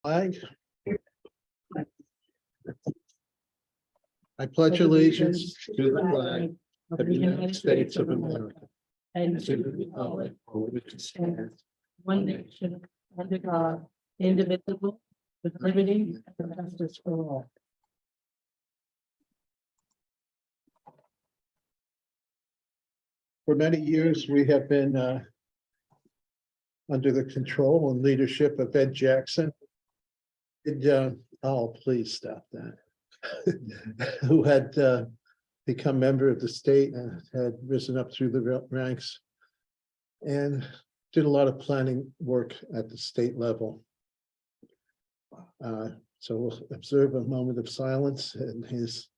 Flag. I pledge allegiance to the flag of the United States of America and to the republic for which it stands, one nation, under God, indivisible, with liberty and justice for all. For many years, we have been under the control and leadership of Ed Jackson. Oh, please stop that. Who had become member of the state and had risen up through the ranks and did a lot of planning work at the state level. So we'll observe a moment of silence and his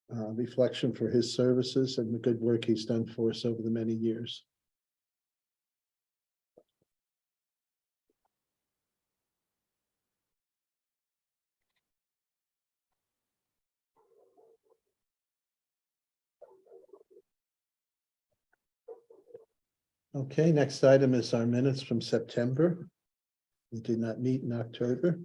reflection for his services and the good work he's done for us over the many years. Okay, next item is our minutes from September. We did not meet in October.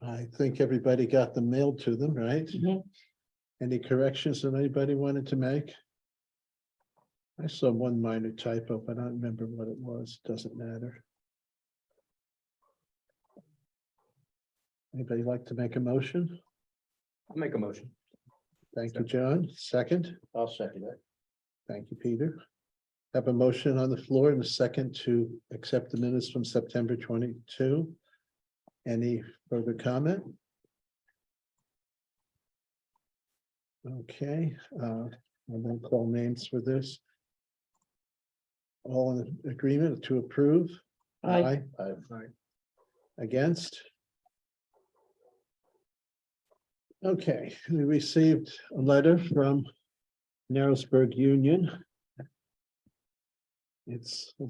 I think everybody got them mailed to them, right? Mhm. Any corrections that anybody wanted to make? I saw one minor typo, but I don't remember what it was. Doesn't matter. Anybody like to make a motion? I'll make a motion. Thank you, John. Second. I'll second it. Thank you, Peter. Have a motion on the floor and a second to accept the minutes from September 22. Any further comment? Okay, I won't call names for this. All in agreement to approve? Aye. Aye. Against? Okay, we received a letter from Narrowsburg Union. It's a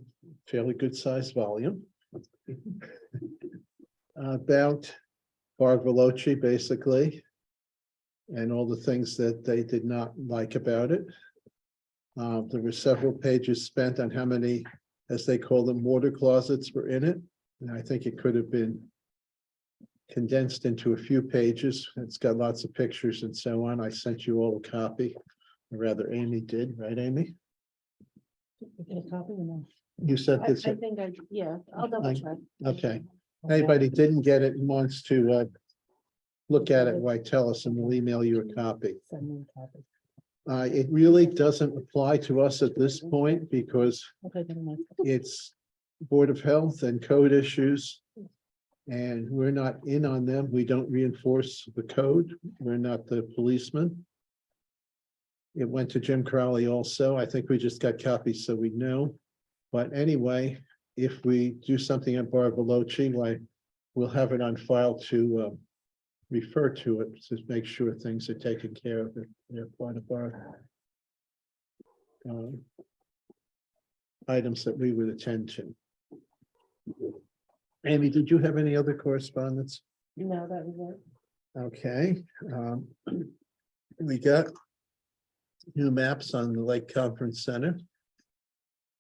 fairly good sized volume. About Barb Veloci, basically, and all the things that they did not like about it. There were several pages spent on how many, as they call them, water closets were in it. And I think it could have been condensed into a few pages. It's got lots of pictures and so on. I sent you all a copy, or rather Amy did, right, Amy? We get a copy or no? You sent I this, think I'll double check. okay. Anybody didn't get it and wants to look at it, why tell us and we'll email you a copy. Send me a copy. It really doesn't apply to us at this point because Okay, never mind. it's Board of Health and code issues. And we're not in on them. We don't reinforce the code. We're not the policeman. It went to Jim Crowley also. I think we just got copies so we know. But anyway, if we do something at Barb Veloci, why we'll have it on file to refer to it to make sure things are taken care of. They're part of our items that we would attend to. Amy, did you have any other correspondence? No, that was it. Okay. We got new maps on the Lake Conference Center.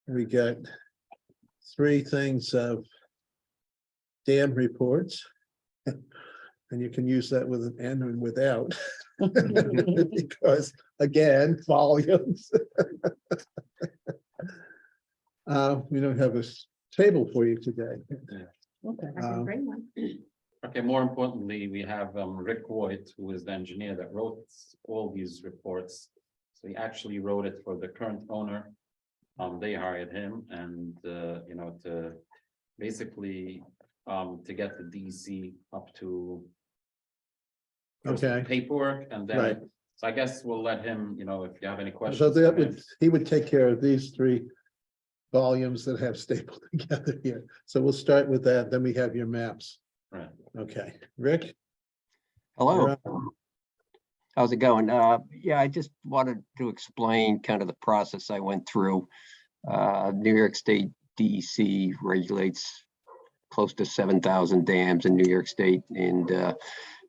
We got 3 things of dam reports. And you can use that with an N and without. Because again, volumes. We don't have a table for you today. Okay. I can bring one. Okay, more importantly, we have Rick Voigt, who is the engineer that wrote all these reports. So he actually wrote it for the current owner. They hired him and you know, to basically to get the DC up to Okay. paperwork, and then Right. so I guess we'll let him, you know, if you have any questions. So that come in. would, he would take care of these 3 volumes that have stapled together here. So we'll start with that, then we have your maps. Right. Okay, Rick? Hello, you're up. how's it going? Yeah, I just wanted to explain kind of the process I went through. New York State DEC regulates close to 7,000 dams in New York State. And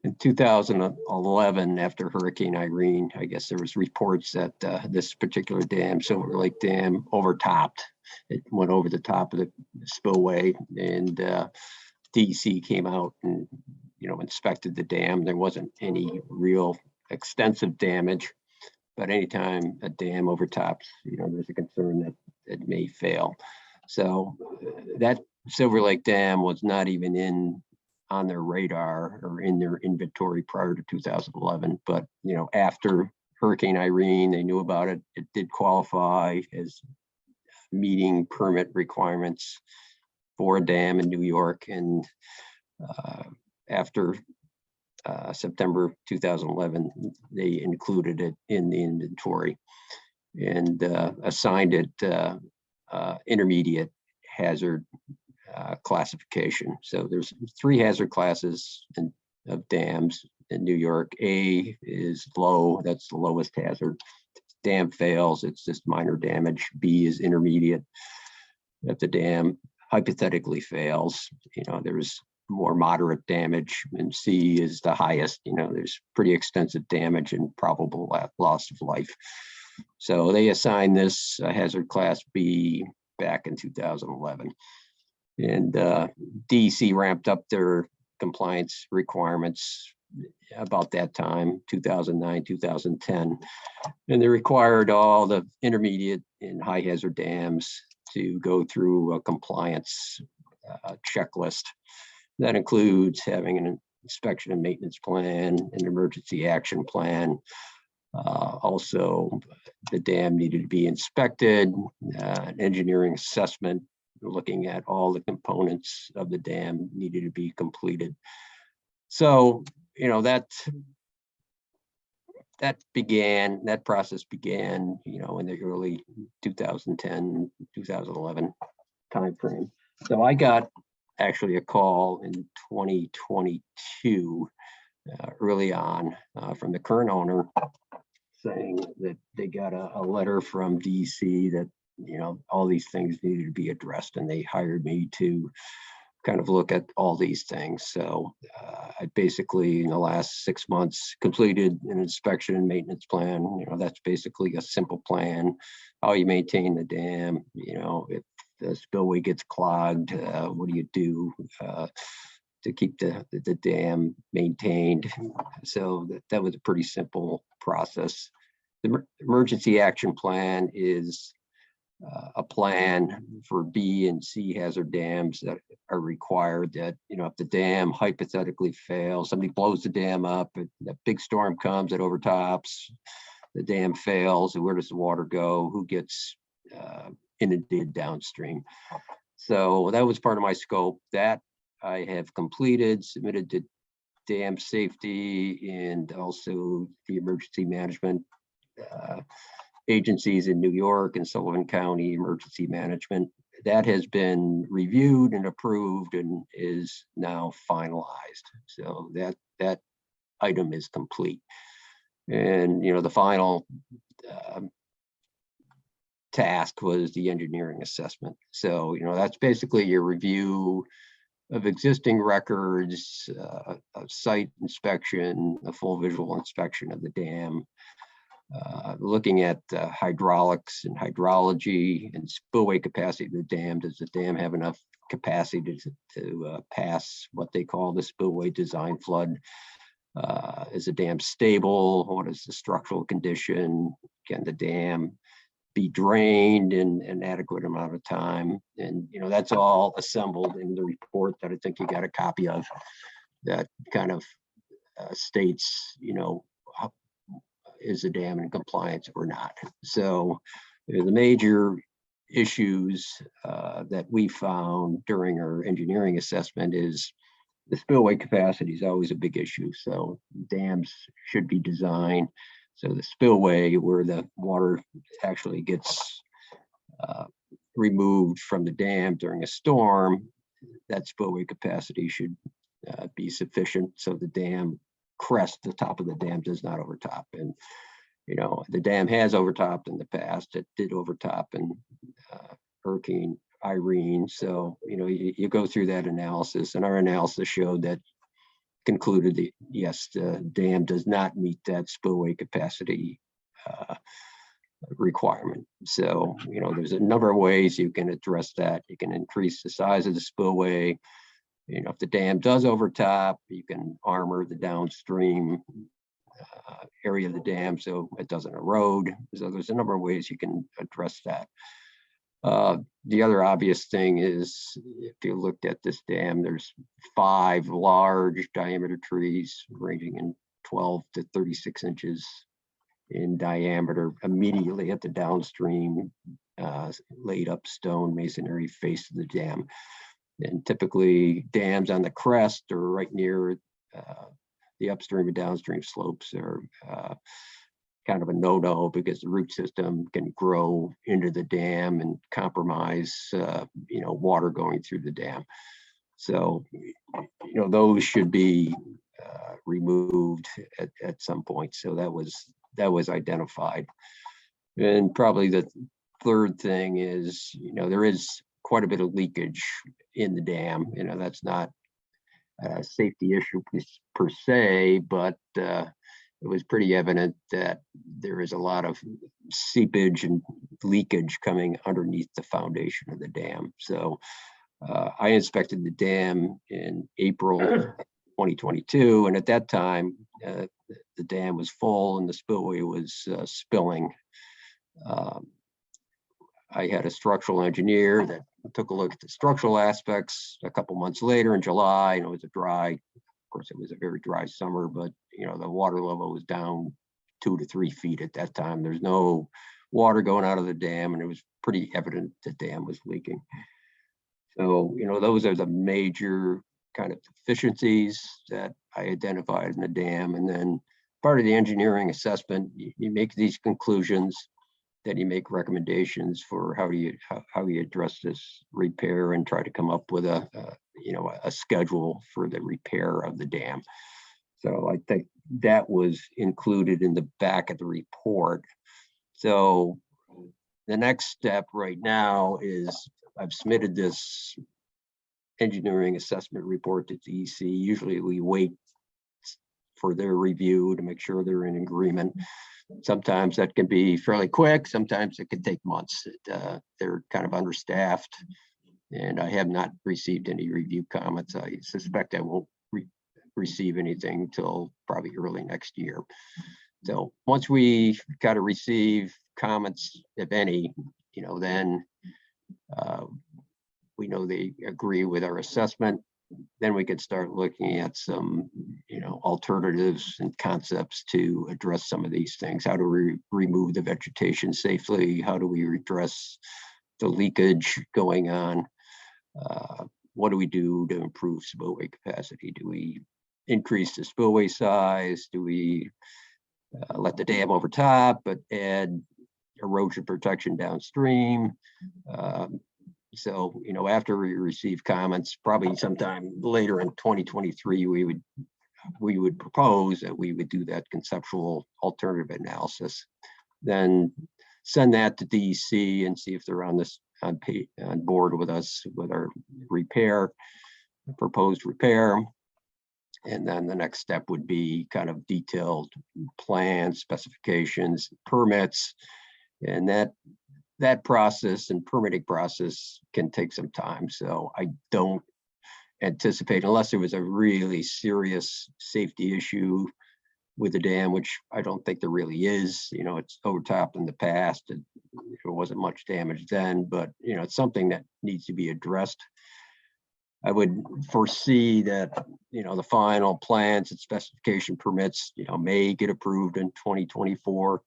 in 2011, after Hurricane Irene, I guess there was reports that this particular dam, Silver Lake Dam, overtopped. it went over the top of the spillway, and DEC came out and, inspected the dam. There wasn't any real extensive damage, but anytime a dam overtops, there's a concern that it may fail. So that Silver Lake Dam was not even on their radar or in their inventory prior to 2011. But, after Hurricane Irene, they knew about it. It did qualify as meeting permit requirements for a dam in New York. And after September 2011, they included it in the inventory and assigned it intermediate hazard classification. So there's 3 hazard classes of dams in New York. A is low, that's the lowest hazard. Dam fails, it's just minor damage. B is intermediate. If the dam hypothetically fails, there's more moderate damage, and C is the highest. There's pretty extensive damage and probable loss of life. So they assigned this hazard class B back in 2011. And DEC ramped up their compliance requirements about that time, 2009, 2010. And they required all the intermediate and high hazard dams to go through a compliance checklist. That includes having an inspection and maintenance plan, an emergency action plan. Also, the dam needed to be inspected, an engineering assessment, looking at all the components of the dam needed to be completed. So, that process began, in the early 2010, 2011 timeframe. So I got actually a call in 2022, early on, from the current owner saying that they got a letter from DC that, all these things needed to be addressed, and they hired me to kind of look at all these things. So I basically, in the last 6 months, completed an inspection and maintenance plan. That's basically a simple plan, how you maintain the dam. If the spillway gets clogged, what do you do to keep the dam maintained? So that was a pretty simple process. The emergency action plan is a plan for B and C hazard dams that are required that, if the dam hypothetically fails, somebody blows the dam up, a big storm comes, it overtops, the dam fails, where does the water go? Who gets inundated downstream? So that was part of my scope that I have completed, submitted to dam safety and also the emergency management agencies in New York and Sullivan County Emergency Management. That has been reviewed and approved and is now finalized. So that item is complete. And the final task was the engineering assessment. So that's basically your review of existing records, a site inspection, a full visual inspection of the dam, looking at hydraulics and hydrology and spillway capacity of the dam. Does the dam have enough capacity to pass what they call the spillway design flood? Is the dam stable? What is the structural condition? Can the dam be drained in an adequate amount of time? And that's all assembled in the report that I think you got a copy of, that kind of states, is the dam in compliance or not? So the major issues that we found during our engineering assessment is the spillway capacity is always a big issue. So dams should be designed so the spillway, where the water actually gets removed from the dam during a storm, that spillway capacity should be sufficient so the dam crest, the top of the dam, does not overtop. And the dam has overtopped in the past. It did overtop in Hurricane Irene. So you go through that analysis, and our analysis showed that, concluded that yes, the dam does not meet that spillway capacity requirement. So, there's a number of ways you can address that. You can increase the size of the spillway. If the dam does overtop, you can armor the downstream area of the dam so it doesn't erode. So there's a number of ways you can address that. The other obvious thing is, if you looked at this dam, there's 5 large diameter trees ranging in 12 to 36 inches in diameter immediately at the downstream laid up stone masonry face of the dam. And typically dams on the crest or right near the upstream and downstream slopes are kind of a no-no, because the root system can grow into the dam and compromise water going through the dam. So those should be removed at some point. So that was identified. And probably the third thing is, there is quite a bit of leakage in the dam. That's not a safety issue per se, but it was pretty evident that there is a lot of seepage and leakage coming underneath the foundation of the dam. So I inspected the dam in April 2022, and at that time, the dam was full and the spillway was spilling. I had a structural engineer that took a look at the structural aspects a couple months later in July, and it was of course, it was a very dry summer, but the water level was down 2 to 3 feet at that time. There's no water going out of the dam, and it was pretty evident the dam was leaking. So, those are the major kind of deficiencies that I identified in the dam. And then part of the engineering assessment, you make these conclusions, then you make recommendations for how you address this repair and try to come up with a schedule for the repair of the dam. So I think that was included in the back of the report. So the next step right now is I've submitted this engineering assessment report to DEC. Usually we wait for their review to make sure they're in agreement. Sometimes that can be fairly quick. Sometimes it can take months. They're kind of understaffed, and I have not received any review comments. I suspect I won't receive anything till probably early next year. So once we kind of receive comments, if any, then we know they agree with our assessment. Then we could start looking at some, alternatives and concepts to address some of these things. How do we remove the vegetation safely? How do we address the leakage going on? What do we do to improve spillway capacity? Do we increase the spillway size? Do we let the dam overtop but add erosion protection downstream? So, after we receive comments, probably sometime later in 2023, we would propose that we would do that conceptual alternative analysis, then send that to DEC and see if they're on board with us with our proposed repair. And then the next step would be kind of detailed plans, specifications, permits, and that process and permitting process can take some time. So I don't anticipate, unless there was a really serious safety issue with the dam, which I don't think there really is. It's overtopped in the past. There wasn't much damage then, but it's something that needs to be addressed. I would foresee that, the final plans and specification permits, may get approved in 2024.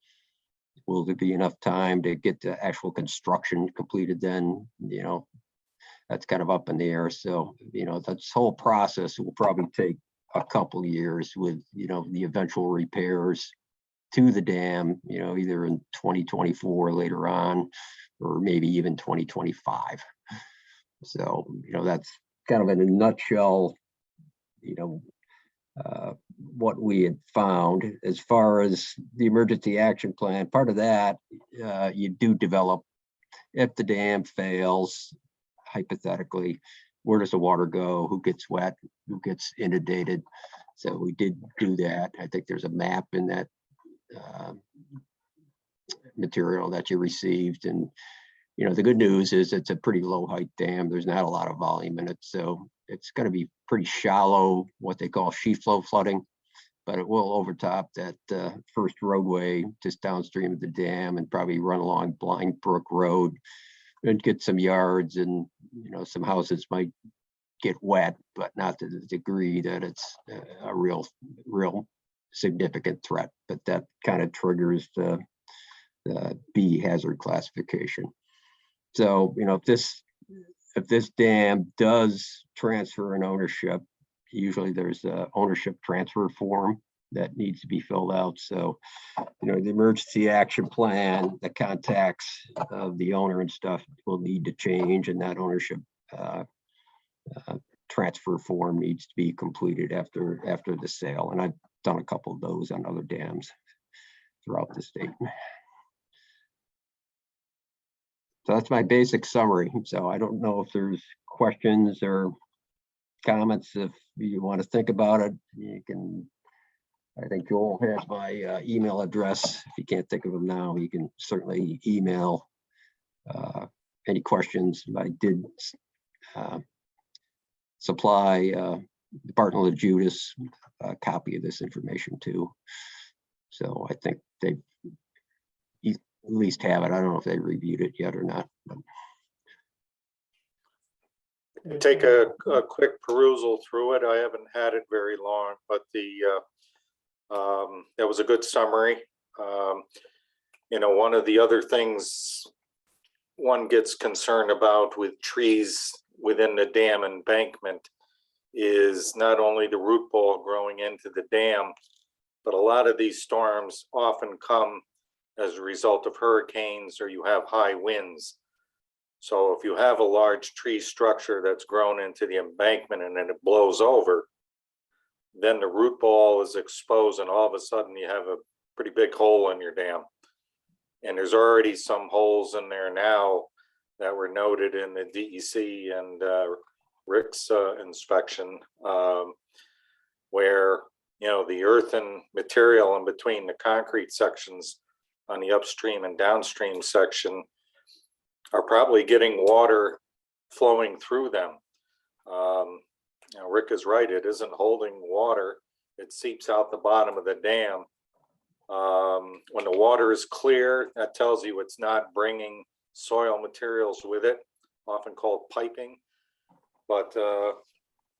Will there be enough time to get the actual construction completed then? That's kind of up in the air. So, this whole process will probably take a couple of years with, the eventual repairs to the dam, either in 2024 later on, or maybe even 2025. So, that's kind of in a nutshell, what we had found. As far as the emergency action plan, part of that, you do develop, if the dam fails, hypothetically, where does the water go? Who gets wet? Who gets inundated? So we did do that. I think there's a map in that material that you received. And, you know, the good news is it's a pretty low height dam. There's not a lot of volume in it. So it's going to be pretty shallow, what they call sheet flow flooding, but it will overtop that first roadway just downstream of the dam and probably run along Blind Brook Road and get some yards, and, you know, some houses might get wet, but not to the degree that it's a real significant threat. But that kind of triggers the B hazard classification. So, you know, if this dam does transfer in ownership, usually there's a ownership transfer form that needs to be filled out. So, you know, the emergency action plan, the contacts of the owner and stuff will need to change, and that ownership transfer form needs to be completed after the sale. And I've done a couple of those on other dams throughout the state. So that's my basic summary. So I don't know if there's questions or comments. If you want to think about it, you can. I think Joel has my email address. If you can't think of them now, you can certainly email any questions. I did supply Barton LaJudas a copy of this information too. So I think they at least have it. I don't know if they reviewed it yet or not. But. Take a quick perusal through it. I haven't had it very long, but that was a good summary. You know, one of the other things one gets concerned about with trees within the dam embankment is not only the root ball growing into the dam, but a lot of these storms often come as a result of hurricanes, or you have high winds. So if you have a large tree structure that's grown into the embankment and then it blows over, then the root ball is exposed, and all of a sudden you have a pretty big hole in your dam. And there's already some holes in there now that were noted in the DEC and Rick's inspection, where, you know, the earthen material in between the concrete sections on the upstream and downstream section are probably getting water flowing through them. You know, Rick is right, it isn't holding water, it seeps out the bottom of the dam. When the water is clear, that tells you it's not bringing soil materials with it, often called piping. But,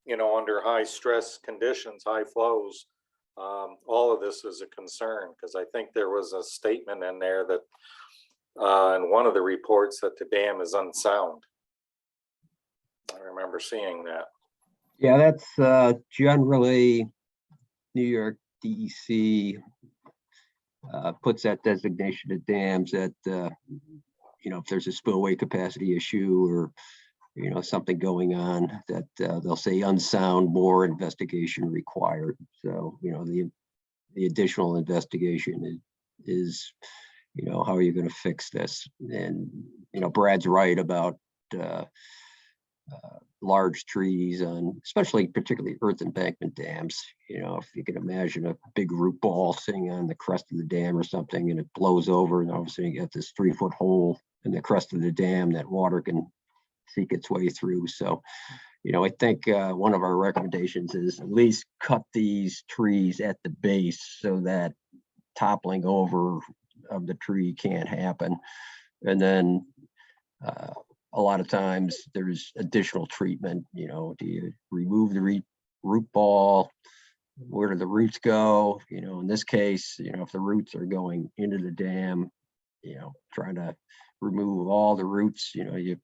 you know, under high stress conditions, high flows, all of this is a concern, because I think there was a statement in there that in one of the reports that the dam is unsound. I remember seeing that. Yeah, that's generally New York DEC puts that designation of dams that, you know, if there's a spillway capacity issue or, you know, something going on, that they'll say unsound, more investigation required. So, you know, the additional investigation is, you know, how are you going to fix this? And, you know, Brad's right about large trees on, especially particularly earth embankment dams. You know, if you can imagine a big root ball sitting on the crest of the dam or something, and it blows over, and all of a sudden you get this 3-foot hole in the crest of the dam that water can seek its way through. So, you know, I think one of our recommendations is at least cut these trees at the base so that toppling over of the tree can't happen. And then a lot of times there's additional treatment. You know, do you remove the root ball? Where do the roots go? You know, in this case, you know, if the roots are going into the dam, you know, trying to remove all the roots, you know, the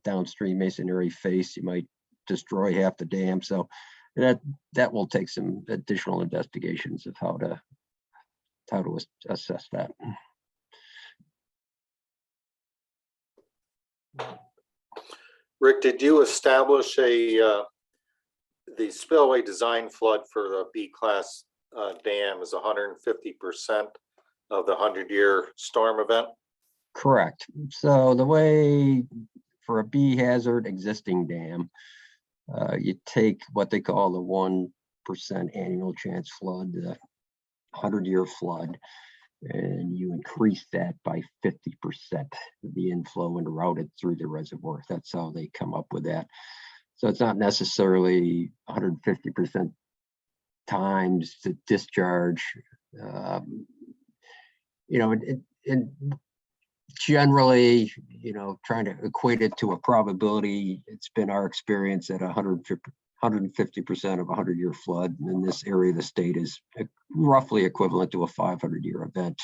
downstream masonry face, you might destroy half the dam. So that will take some additional investigations of how to assess that. Rick, did you establish the spillway design flood for the B class dam is 150% of the 100-year storm event? Correct. So the way for a B hazard existing dam, you take what they call the 1% annual chance flood, the 100-year flood, and you increase that by 50%, the inflow and route it through the reservoir. That's how they come up with that. So it's not necessarily 150% times the discharge. You know, generally, you know, trying to equate it to a probability, it's been our experience that 150% of a 100-year flood in this area of the state is roughly equivalent to a 500-year event,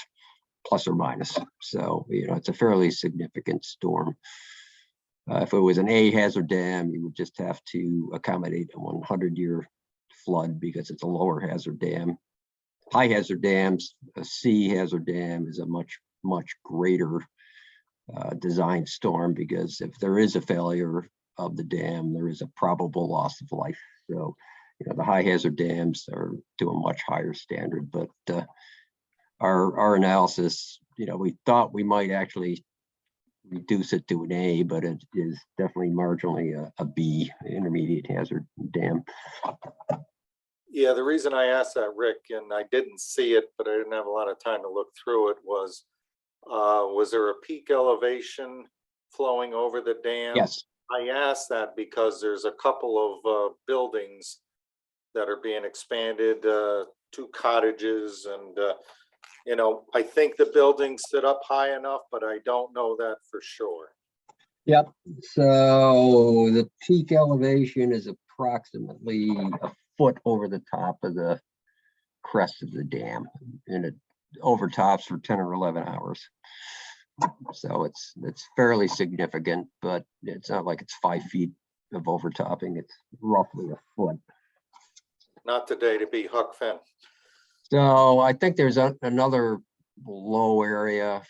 plus or minus. So, you know, it's a fairly significant storm. If it was an A hazard dam, you would just have to accommodate a 100-year flood because it's a lower hazard dam. High hazard dams, a C hazard dam is a much greater design storm, because if there is a failure of the dam, there is a probable loss of life. So, you know, the high hazard dams are to a much higher standard, but our analysis, you know, we thought we might actually reduce it to an A, but it is definitely marginally a B, intermediate hazard dam. Yeah, the reason I asked that, Rick, and I didn't see it, but I didn't have a lot of time to look through it, was there a peak elevation flowing over the dam? Yes. I asked that because there's a couple of buildings that are being expanded, 2 cottages, and you know, I think the buildings sit up high enough, but I don't know that for sure. Yep. So the peak elevation is approximately a foot over the top of the crest of the dam, and it overtops for 10 or 11 hours. So it's fairly significant, but it's not like it's 5 feet of overtopping. It's roughly a foot. Not today to be Huck Finn. So I think there's another low area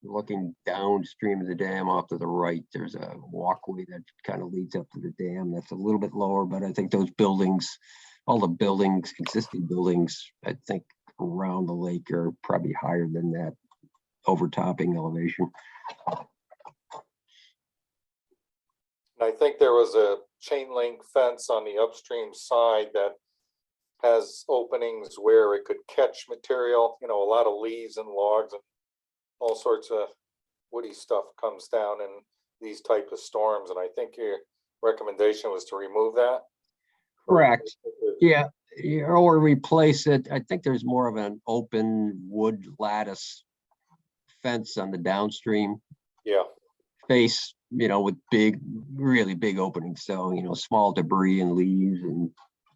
looking downstream of the dam off to the right. There's a walkway that kind of leads up to the dam. That's a little bit lower, but I think those buildings, all the buildings, existing buildings, I think around the lake are probably higher than that overtopping elevation. I think there was a chain link fence on the upstream side that has openings where it could catch material, you know, a lot of leaves and logs and all sorts of woody stuff comes down in these type of storms. And I think your recommendation was to remove that. Correct. Yeah, or replace it. I think there's more of an open wood lattice fence on the downstream face, you know, with really big openings. So, you know, small debris and leaves and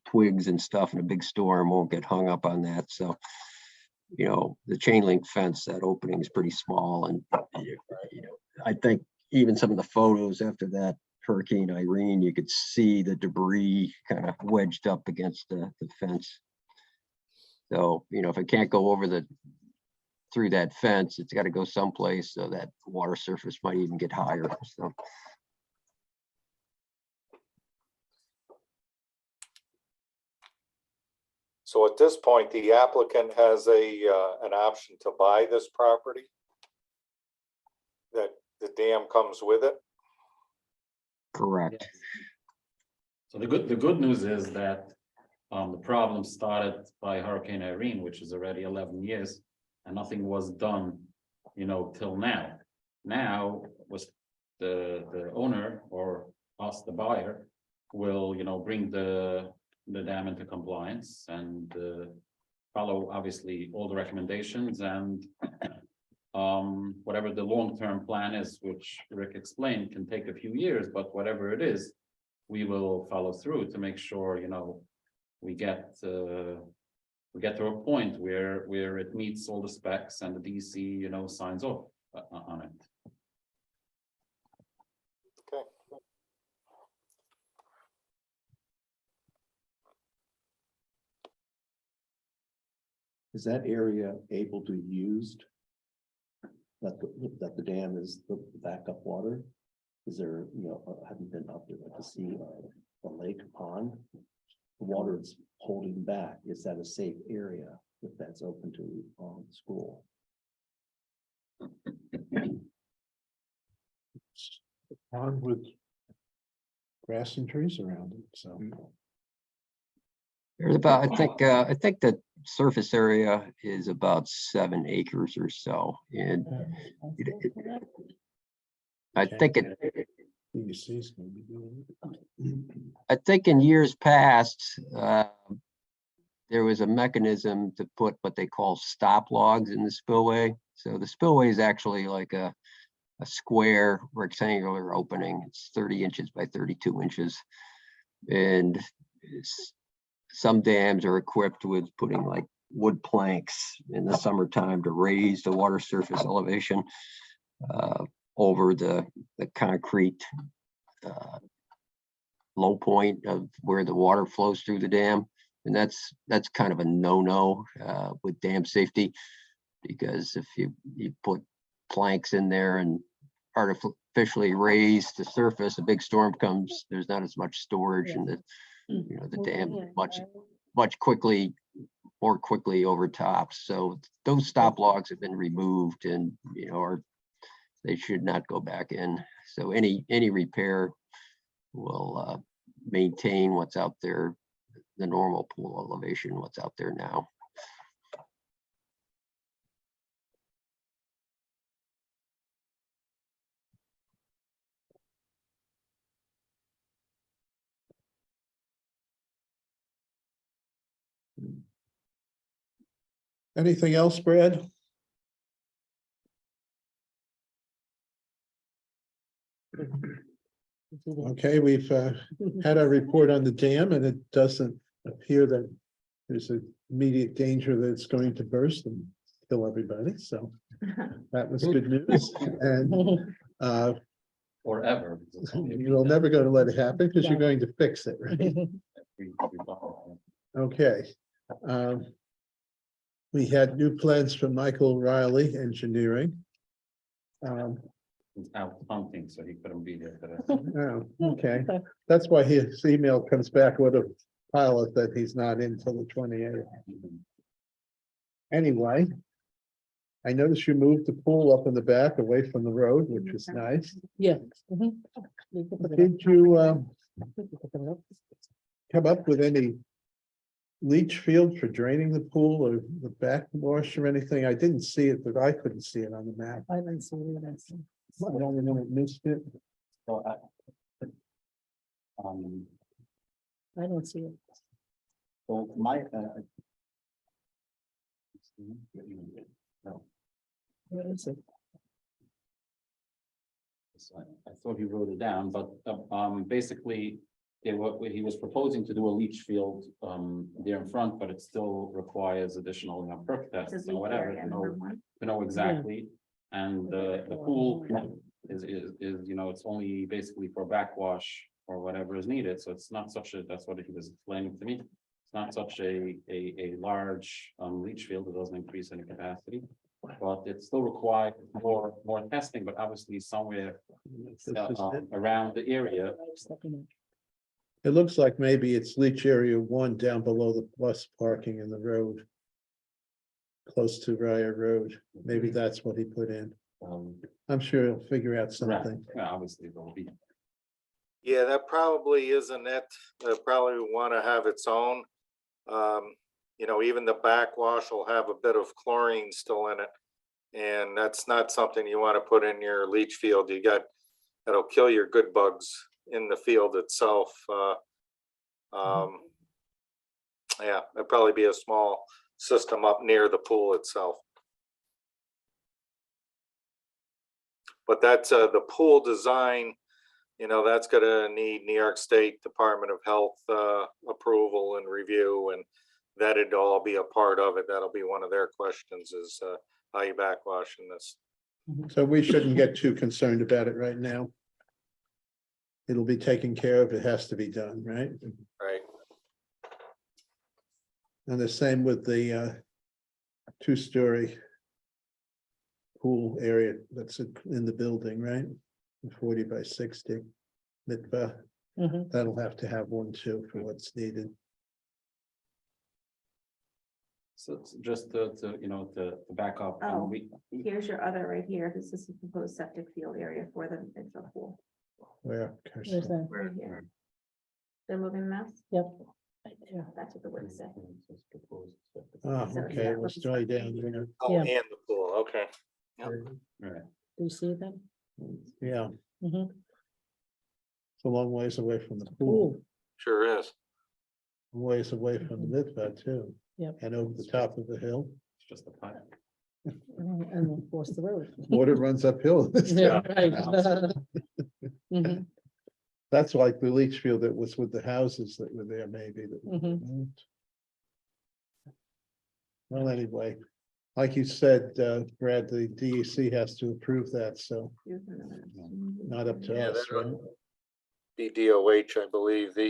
twigs and stuff in a big storm won't get hung up on that. So, you know, the chain link fence, that opening is pretty small. And, you know, I think even some of the photos after that Hurricane Irene, you could see the debris kind of wedged up against the fence. So, you know, if it can't go through that fence, it's got to go someplace, so that water surface might even get higher. So at this point, the applicant has an option to buy this property, that the dam comes with it. Correct. Yes. So the good news is that the problem started by Hurricane Irene, which is already 11 years, and nothing was done, you know, till now. Now was the owner, or us, the buyer, will, you know, bring the dam into compliance and follow obviously all the recommendations, and whatever the long-term plan is, which Rick explained, can take a few years, but whatever it is, we will follow through to make sure, you know, we get to a point where it meets all the specs and the DC, you know, signs off on it. Okay. Is that area able to be used? That the dam is the backup water? Is there, you know, have you been up there to see a lake pond? The water is holding back. Is that a safe area if that's open to school? Pond with grass and trees around it, so. There's about, I think the surface area is about 7 acres or so. And I think DEC's gonna be doing it. I think in years past, there was a mechanism to put what they call stop logs in the spillway. So the spillway is actually like a square rectangular opening. It's 30 inches by 32 inches. And some dams are equipped with putting like wood planks in the summertime to raise the water surface elevation over the concrete low point of where the water flows through the dam. And that's kind of a no-no with dam safety, because if you put planks in there and artificially raise the surface, a big storm comes, there's not as much storage, and the dam more quickly overtops. So those stop logs have been removed, and they should not go back in. So any repair will maintain what's out there, the normal pool elevation, what's out there now. Anything else, Brad? Okay, we've had our report on the dam, and it doesn't appear that there's an immediate danger that it's going to burst and kill everybody. So that was good news. And Or ever. because it's only you're never going to let it happen because you're going to fix it, right? every bottle. Okay. We had new plans from Michael Riley Engineering. He's out hunting, so he couldn't be here today. Oh, okay. That's why his email comes back with a pilot that he's not in till the 28th. Anyway, I noticed you moved the pool up in the back away from the road, which is nice. Yeah. Did you come up with any leach field for draining the pool or the backwash or anything? I didn't see it, but I couldn't see it on the map. I didn't see it. I don't know, missed it. So I don't see it. so my, no, Where is it? I thought he wrote it down, but basically what he was proposing to do a leach field there in front, but it still requires additional, perk tests and whatever to know exactly. And the pool is it's only basically for backwash or whatever is needed. So it's not such a, that's what he was explaining to me. It's not such a large leach field. It doesn't increase any capacity, but it still requires more testing, but obviously somewhere around the area. It looks like maybe it's leach area 1 down below the bus parking in the road. Close to Ryer Road. Maybe that's what he put in. I'm sure he'll figure out something. Yeah, obviously there'll be. Yeah, that probably isn't it. They probably want to have its own. Even the backwash will have a bit of chlorine still in it. And that's not something you want to put in your leach field. That'll kill your good bugs in the field itself. Yeah, it'd probably be a small system up near the pool itself. But that's the pool design, that's gonna need New York State Department of Health approval and review, and that'd all be a part of it. That'll be one of their questions is how you backwash in this. So we shouldn't get too concerned about it right now. It'll be taken care of. It has to be done, right? Right. And the same with the 2-story pool area that's in the building, right? 40 by 60. That'll have to have one too for what's needed. So it's just to back up. Oh. Here's your other right here. This is the proposed septic field area for the info pool. Where? Where's that? Right here. They're moving the mouse. Yep. Right there. That's what the word said. Oh, So, okay, yeah, it was right down there. Oh, Yeah. and the pool, okay. Yep. Right. Do you see them? Yeah, Mhm. it's a long ways away from the pool, Ooh, Sure is. a ways away from the mikveh too. Yep. And over the top of the hill, It's just a pipe. and across the road. water runs uphill. Yeah, right. Mhm, That's like the leach field that was with the houses that were there maybe. that were Mhm. removed. Well, anyway, like you said, Brad, the DEC has to approve that, so not up to Yeah, us, they're- right? BDOH, I believe, the,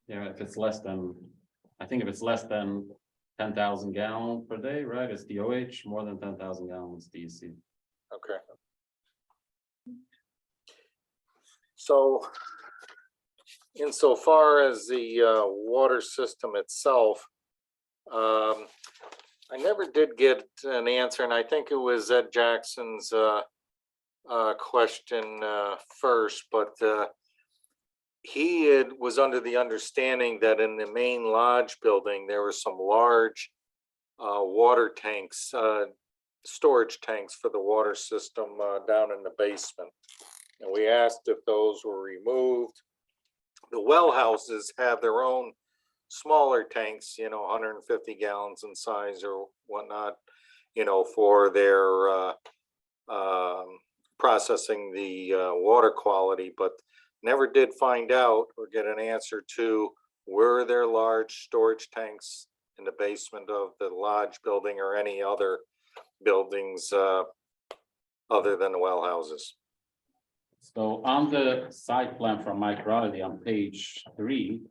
Yeah, if it's less than, I think if it's less than 10,000 gallons per day, right, it's DOH, more than 10,000 gallons, DEC. okay. So insofar as the water system itself, I never did get an answer, and I think it was Ed Jackson's question first, but was under the understanding that in the main lodge building, there were some large water tanks, storage tanks for the water system down in the basement. And we asked if those were removed. The well houses have their own smaller tanks, 150 gallons in size or whatnot, for their processing the water quality, but never did find out or get an answer to were there large storage tanks in the basement of the lodge building or any other buildings other than the well houses. So on the site plan from Mike Rowley on page 3,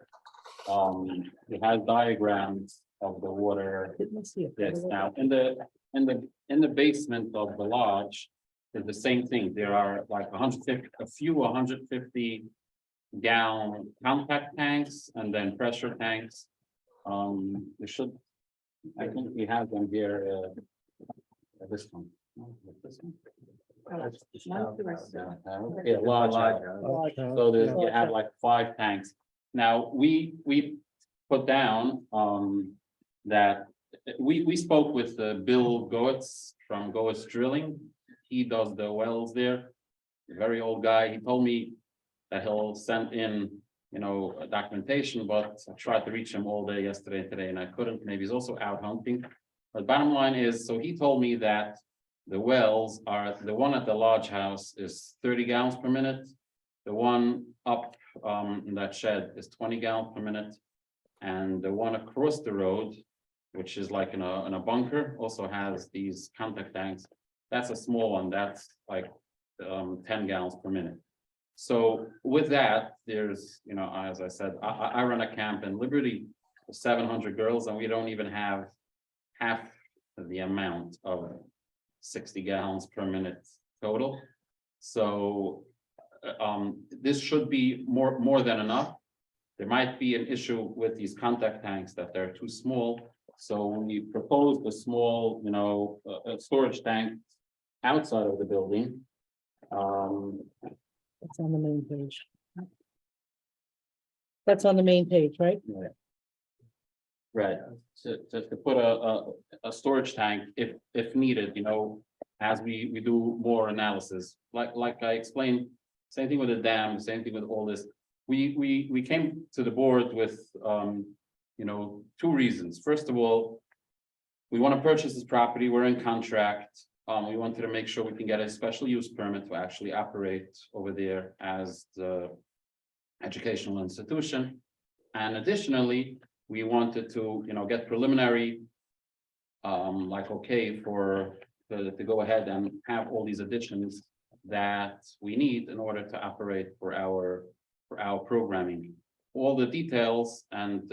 it has diagrams of the water. Didn't see it. Yes, now in the basement of the lodge, is the same thing. There are like 150 gallon compact tanks and then pressure tanks. I think we have them here. This one. This one. Yeah, large. So there's, you have like 5 tanks. Now, we put down, that we spoke with Bill Goetz from Goetz Drilling. He does the wells there. A very old guy. He told me that he'll send in, a documentation, but I tried to reach him all day yesterday and today, and I couldn't. Maybe he's also out hunting. But bottom line is, so he told me that the wells are, the one at the lodge house is 30 gallons per minute. The one up in that shed is 20 gallons per minute. And the one across the road, which is like in a bunker, also has these contact tanks. That's a small one, that's like 10 gallons per minute. So with that, there's, as I said, I run a camp in Liberty for 700 girls, and we don't even have half the amount of 60 gallons per minute total. So this should be more than enough. There might be an issue with these contact tanks that they're too small. So we proposed a small, storage tank outside of the building. It's on the main page. That's on the main page, right? Right, to put a storage tank if needed, as we do more analysis, like I explained, same thing with the dam, same thing with all this. We came to the board with, 2 reasons. First of all, we want to purchase this property, we're in contract. We wanted to make sure we can get a special use permit to actually operate over there as the educational institution. And additionally, we wanted to, get preliminary, okay to go ahead and have all these additions that we need in order to operate for our programming. All the details and,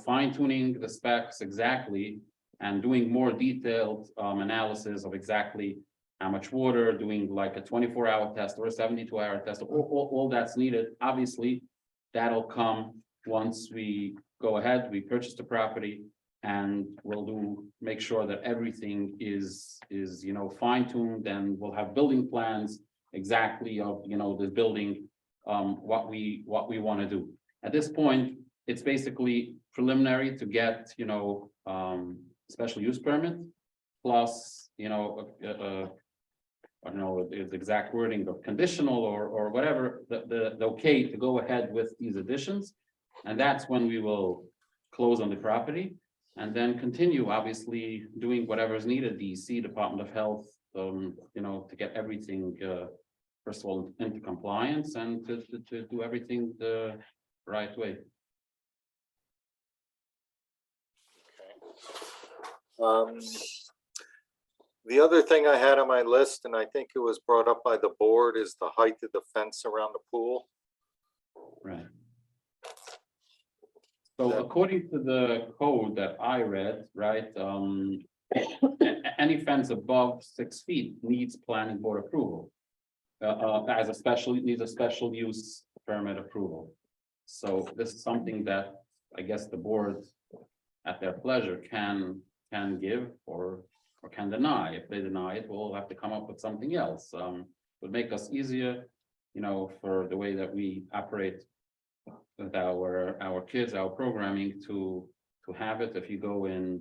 fine tuning the specs exactly and doing more detailed analysis of exactly how much water, doing like a 24-hour test or a 72-hour test, all that's needed. Obviously, that'll come once we go ahead, we purchase the property, and we'll make sure that everything is fine-tuned, and we'll have building plans exactly of the building, what we want to do. At this point, it's basically preliminary to get, special use permit. Plus, I don't know the exact wording of conditional or whatever, the okay to go ahead with these additions. And that's when we will close on the property and then continue, obviously, doing whatever is needed, DEC, Department of Health, to get everything, first of all, into compliance and to do everything the right way. The other thing I had on my list, and I think it was brought up by the board, is the height of the fence around the pool. Right. So according to the code that I read, right, any fence above 6 feet needs planning board approval. Needs a special use permit approval. So this is something that I guess the board at their pleasure can give or can deny. If they deny it, we'll have to come up with something else. Would make us easier, for the way that we operate with our kids, our programming to have it. If you go in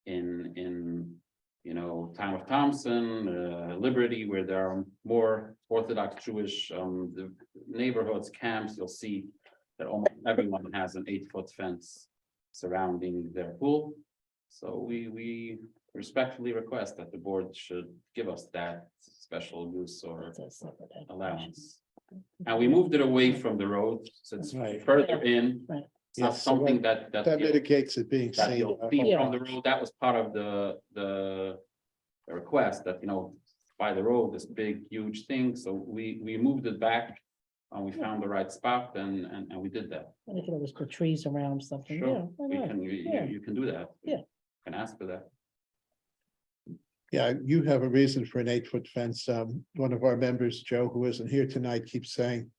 Town of Thompson, Liberty, where there are more Orthodox Jewish the neighborhoods, camps, you'll see that almost everyone has an 8-foot fence surrounding their pool. So we respectfully request that the board should give us that special use or That's a separate application. allowance. And we moved it away from the road, so it's Right. further in. Right. It's not Yes, so something that That mitigates it being that seen. you'll see from the road. That was part of the request that, by the road, this big, huge thing. So we moved it back and we found the right spot and we did that. And you can always put trees around something, yeah. Sure, why we not? can, Yeah. you can do that. Yeah. Can ask for that. Yeah, you have a reason for an 8-foot fence. One of our members, Joe, who isn't here tonight, keeps saying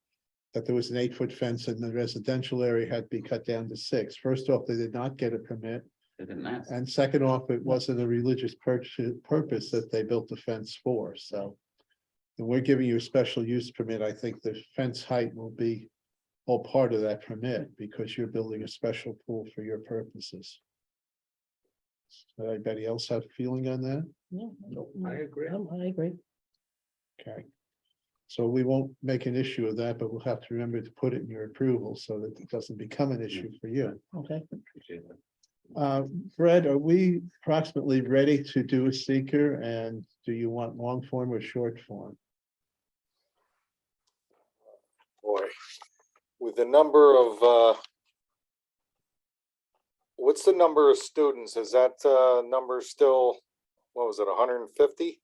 that there was an 8-foot fence in the residential area had to be cut down to 6. First off, they did not get a permit. They didn't ask. And second off, it wasn't a religious purpose that they built the fence for, so. And we're giving you a special use permit. I think the fence height will be all part of that permit because you're building a special pool for your purposes. Anybody else have a feeling on that? Yeah. I agree. I agree. Okay. So we won't make an issue of that, but we'll have to remember to put it in your approval so that it doesn't become an issue for you. Okay. Appreciate that. Fred, are we approximately ready to do a seeker, and do you want long form or short form? Boy, with the number of, what's the number of students? Is that number still, what was it, 150?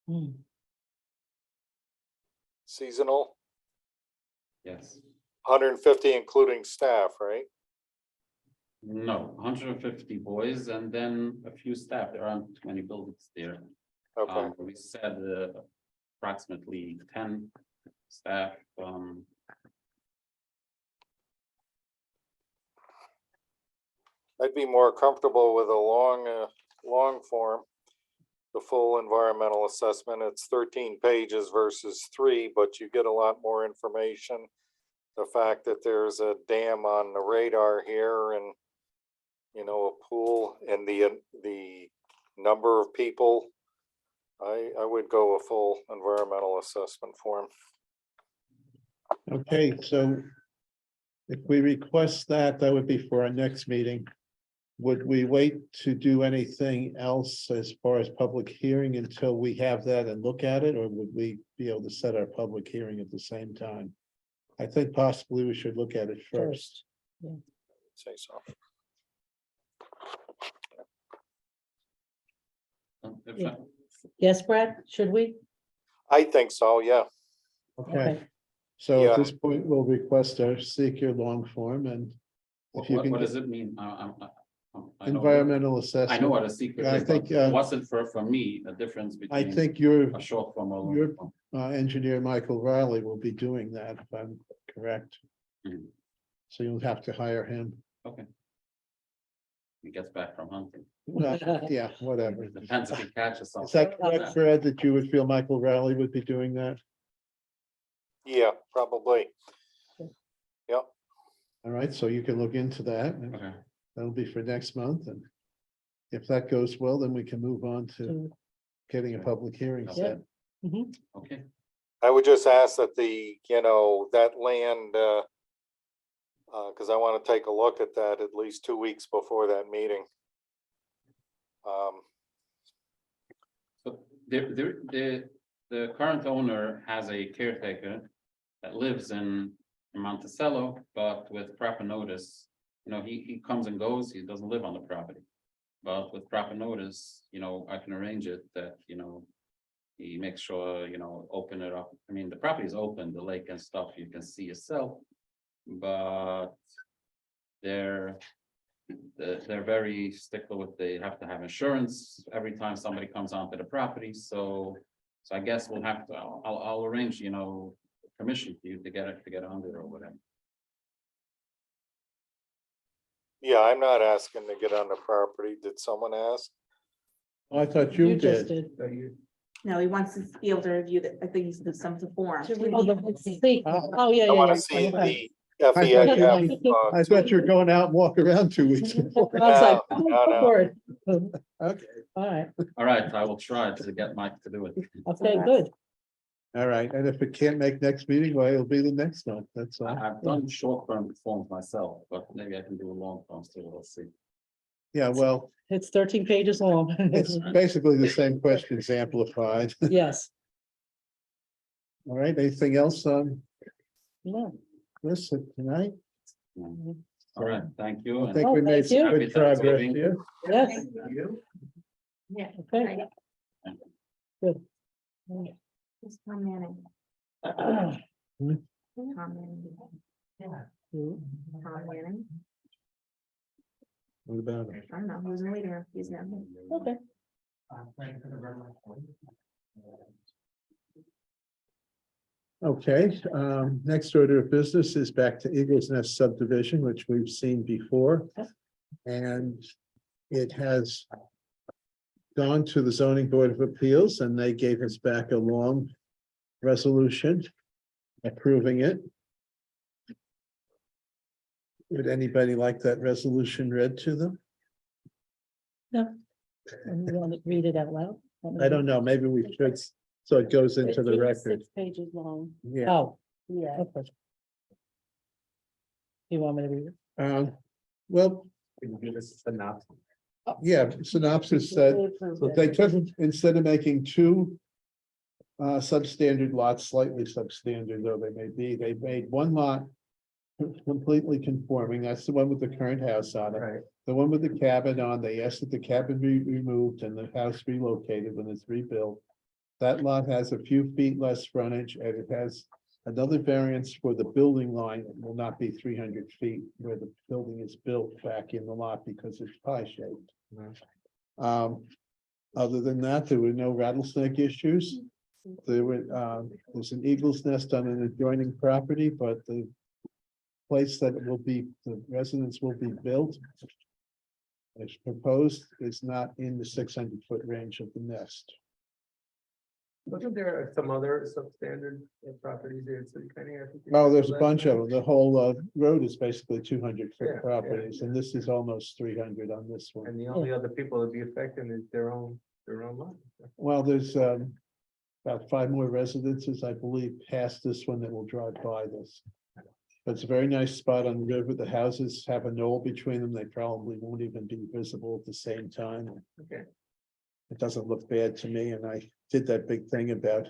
Hmm. Seasonal, Yes. 150 including staff, right? No, 150 boys and then a few staff. There aren't too many buildings there. Okay, We said approximately 10 staff. I'd be more comfortable with a long form. The full environmental assessment, it's 13 pages versus 3, but you get a lot more information. The fact that there's a dam on the radar here and, a pool and the number of people, I would go a full environmental assessment form. Okay, so if we request that, that would be for our next meeting. Would we wait to do anything else as far as public hearing until we have that and look at it, or would we be able to set our public hearing at the same time? I think possibly we should look at it first. Say so. If Yeah. not- Yes, Brad, should we? I think so, yeah. Okay, so at Yeah. this point, we'll request our seeker long form and if you What can what get does it mean? I know- environmental I know assessment. what a secret I is, think, but wasn't for me, a difference I between think your a short form or a long your- form. engineer, Michael Riley, will be doing that, if I'm correct. Mhm. So you'll have to hire him. He gets back from hunting. Well, yeah, whatever. Depends if he catches something. Is that correct, Fred, that you would feel Michael Riley would be doing that? Yeah, probably. Yep. All right, so you can look into that, and Okay, that'll be for next month, and if that goes well, then we can move on to To- getting a public hearing set. Mhm. okay. I would just ask that that land, cause I wanna take a look at that at least 2 weeks before that meeting. So the current owner has a caretaker that lives in Monticello, but with proper notice, he comes and goes, he doesn't live on the property. But with proper notice, I can arrange it that, he makes sure, open it up. I mean, the property is open, the lake and stuff, you can see yourself. But they're very stickler with, they have to have insurance every time somebody comes onto the property, so I guess we'll have to, I'll arrange, permission for you to get on there or whatever. Yeah, I'm not asking to get on the property. Did someone ask? I thought you You just did. did. No, he wants to be able to review the, I think he's some of the form. Oh, oh, yeah, I yeah. wanna yeah. see Okay. the FEAF. I thought you were going out and walk around 2 weeks before. I was like, No, no, no. word. Okay, All right, All right, I will try to get Mike to do it. okay, good. all right, and if it can't make next meeting, well, it'll be the next one, that's all. I've done short-term forms myself, but maybe I can do a long form too, we'll see. Yeah, well, It's 13 pages long. it's basically the same questions amplified. Yes, All right, anything else on no. this tonight? All right, thank you. I and think we Oh, made thank you. some Happy good progress Thanksgiving. here. Yes, Yeah. okay. Good. It's Tom Manning. Uh, Tom Manning. Tom Manning. What about it? I don't know, he was later, he's now. Okay, Okay, next order of business is back to Eagles Nest subdivision, which we've seen before. And it has gone to the zoning board of appeals, and they gave us back a long resolution approving it. Would anybody like that resolution read to them? and you want to read it out loud? I don't know, maybe we should, so it goes into the It's record. 6 pages long. Yeah. Oh, yeah. Okay. You want me to read it? Well, yeah, synopsis said, so they took, instead of making two substandard lots, slightly substandard though they may be, they made one lot completely conforming. That's the one with the current house on it. Right. The one with the cabin on, they asked that the cabin be removed and the house relocated when it's rebuilt. That lot has a few feet less frontage, and it has another variance for the building line. It will not be 300 feet where the building is built back in the lot because it's pie shaped. Other than that, there were no rattlesnake issues. There's an eagle's nest on an adjoining property, but the place that it will be, the residence will be built, as proposed, is not in the 600-foot range of the nest. Wasn't there some other substandard properties there? So kind of. Oh, there's a bunch of them. The whole road is basically 200-foot Yeah, yeah, properties, and this is almost 300 on this one. And the only other people that be affected is their own lot. Well, there's about 5 more residences, I believe, past this one that will drive by this. But it's a very nice spot on the river. The houses have a knoll between them. They probably won't even be visible at the same time. Okay. It doesn't look bad to me, and I did that big thing about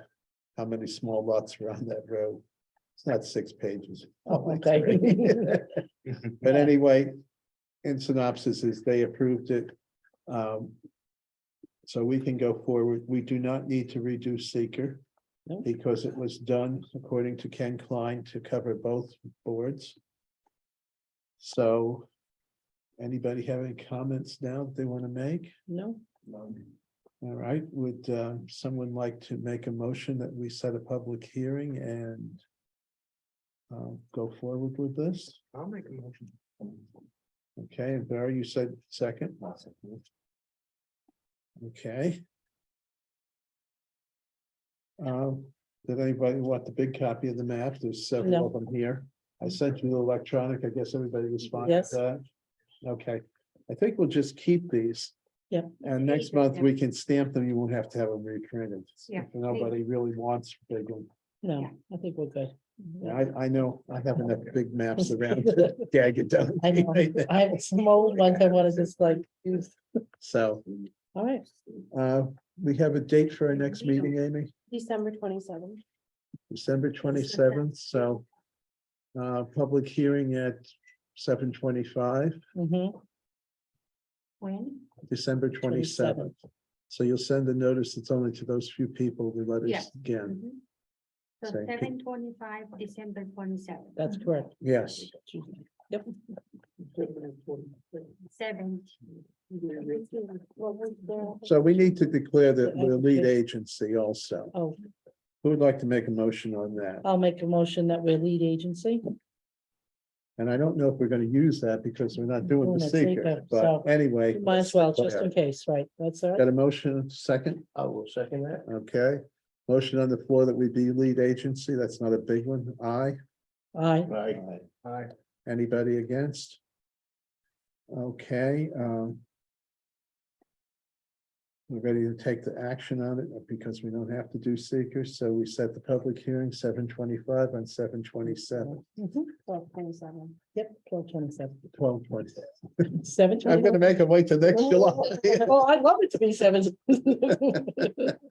how many small lots are on that road. It's not 6 pages. Oh, okay. But anyway, in synopsis is they approved it. So we can go forward. We do not need to reduce seeker No. because it was done according to Ken Klein to cover both boards. So anybody have any comments now that they want to make? No, All right, would someone like to make a motion that we set a public hearing and go forward with this? I'll make a motion. Okay, and Barry, you said second? Okay. Did anybody want the big copy of the map? There's several No. of them here. I sent you the electronic. I guess everybody was fine with Yes. that. Okay, I think we'll just keep these. Yep. And next month we can stamp them. You won't have to have them reprinted. Yeah. If nobody really wants big one. No, I think we're good. I know I have enough big maps around to gag it down. I know, I have some old ones I want to just like use. So, All right, we have a date for our next meeting, Amy, December 27th. December 27th, so. Public hearing at 7:25, mhm, When? December 27th. So you'll send a notice, it's only to those few people, we let us Yes. again, Mhm. So Say- 7/25, December 27th. that's correct. yes. Yep. 7th. What was the- So we need to declare that we're lead agency also. Oh, Who would like to make a motion on that? I'll make a motion that we're lead agency. And I don't know if we're gonna use that because we're not doing the Doing the seeker, seeker, but so anyway. Might as well, go just ahead. in case, right? That's all right. Got a motion, second? I will second that. Okay. Motion on the floor that we be lead agency, that's not a big one. Aye. Aye. Aye. Aye. Anybody against? Okay, we're ready to take the action on it because we don't have to do seekers, so we set the public hearing 7:25 on 7/27, Mhm, 12/27. Yep, 12/27. 12:20. 7/20. I'm gonna make them wait till next July. Well, I'd love it to be 7.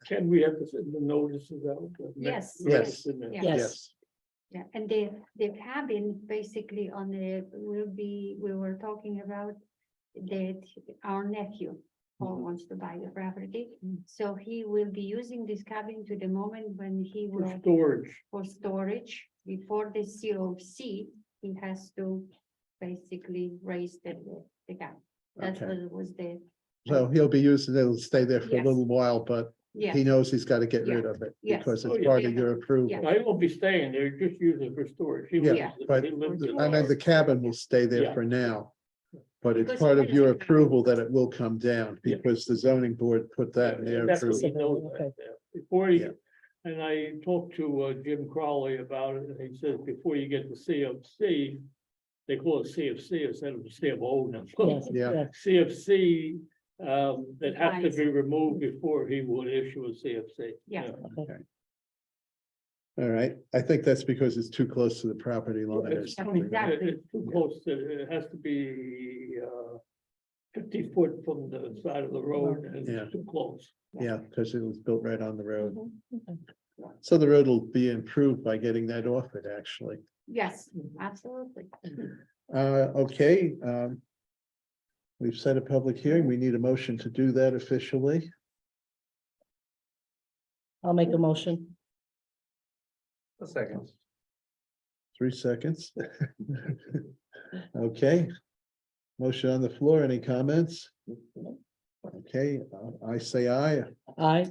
Can we have the notices out? Yes. Yes. Yeah. Yes. Yeah, and the cabin basically on the, we were talking about that our nephew. Paul wants to buy the property, so he will be using this cabin to the moment when he For will, storage. for storage. Before the COC, he has to basically raise the cabin. That's Okay. what was the, So he'll be using, it'll stay there for a Yes. little while, but yeah, he knows he's gotta get rid of it Yes. because Oh, it's yeah. part of your approval. Yeah. I won't be staying there, just use it for storage. He Yeah, lives- but he lives in I mean, the cabin will stay there Yeah. for now. But it's Because part he of your has a- approval that it will come down Yeah. because the zoning board put that in their That's what approval. he knows Okay. that, yeah. Before he, Yeah. and I talked to Jim Crowley about it, and he says, before you get the CFC, they call it CFC instead of CFO now. Yes, Yeah. yes. CFC, that has to Defines. be removed before he would issue a CFC. Yeah. Okay. All right, I think that's because it's too close to the property line. or It's something. Exactly. it's too close to, it has to be 50 foot from the side of the road and Yeah. it's too close. Yeah, because it was built right on the road. Mhm. So the road will be improved by getting that off it, actually. Yes, absolutely. Okay, we've set a public hearing. We need a motion to do that officially. I'll make a motion. A second. 3 seconds. Okay. Motion on the floor. Any comments? Okay, I say aye. Aye.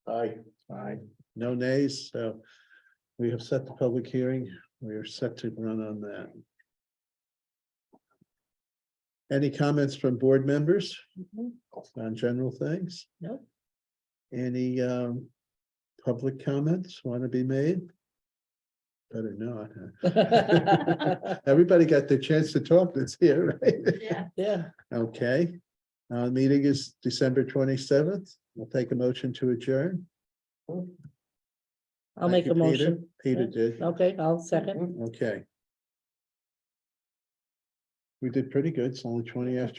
Aye. Aye. No nays, so we have set the public hearing. We are set to run on that. Any comments from board members Mhm. on general things? No. Any public comments want to be made? Better not. Huh? Everybody got the chance to talk that's here, right? Yeah. Yeah, Okay, meeting is December 27th. We'll take a motion to adjourn. I'll Thank make you, a Peter. motion. Peter did, Okay, I'll second. okay. We did pretty good. It's only 20 after